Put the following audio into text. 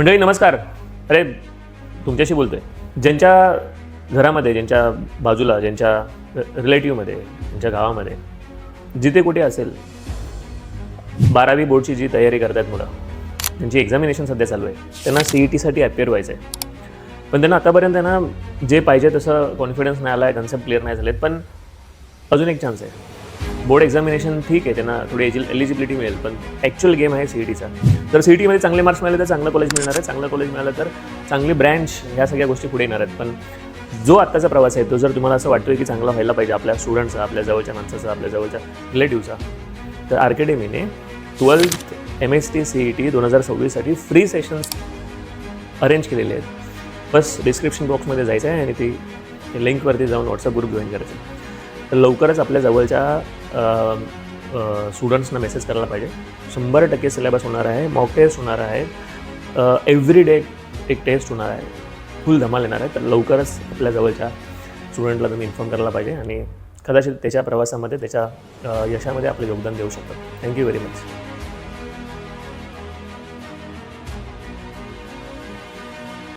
मंडळी नमस्कार. अरे तुमच्याशी बोलतोय. ज्यांच्या घरामध्ये, ज्यांच्या बाजूला, ज्यांच्या रिलेटिव्हमध्ये, ज्यांच्या गावामध्ये जिथे कुठे असेल 12वी बोर्डची जी तयारी करतात मुलं, त्यांची एक्झामिनेशन सध्या चालू आहे, त्यांना CETसाठी अपिअर व्हायचं आहे. पण त्यांना आतापर्यंत त्यांना जे पाहिजे तसं कॉन्फिडन्स नाही आला आहे, कन्सेप्ट क्लिअर नाही झालेत. पण अजून एक चान्स आहे. बोर्ड एक्झामिनेशन ठीक आहे, त्यांना थोडी एलिजिबिलिटी मिळेल, पण ॲक्च्युअल गेम आहे CETचा. जर CETमध्ये चांगले मार्क्स मिळाले तर चांगलं कॉलेज मिळणार आहे, चांगलं कॉलेज मिळालं तर चांगली ब्रँच, ह्या सगळ्या गोष्टी पुढे येणार आहेत. पण जो आत्ताचा प्रवास आहे तो जर तुम्हाला असं वाटतोय की चांगला व्हायला पाहिजे आपल्या स्टुडंटचा, आपल्या जवळच्या माणसाचा, आपल्या जवळच्या रिलेटिव्हचा, तर आर्केडमीने 12th MST CET 2026साठी फ्री सेशन्स अरेंज केलेले आहेत. बस डिस्क्रिप्शन बॉक्समध्ये जायचं आहे आणि ती लिंकवरती जाऊन व्हॉट्सअप ग्रुप जॉईन करायचं आहे. तर लवकरच आपल्या जवळच्या स्टुडंट्सना मेसेज करायला पाहिजे. 100% सिलेबस होणार आहे, मॉक टेस्ट होणार आहे, एव्हरी डे एक टेस्ट होणार आहे, फुल धमाल येणार आहे. तर लवकरच आपल्या जवळच्या स्टुडंटला तुम्ही इन्फॉर्म करायला पाहिजे आणि कदाचित त्याच्या प्रवासामध्ये, त्याच्या यशामध्ये आपलं योगदान देऊ शकतो. Thank you very much.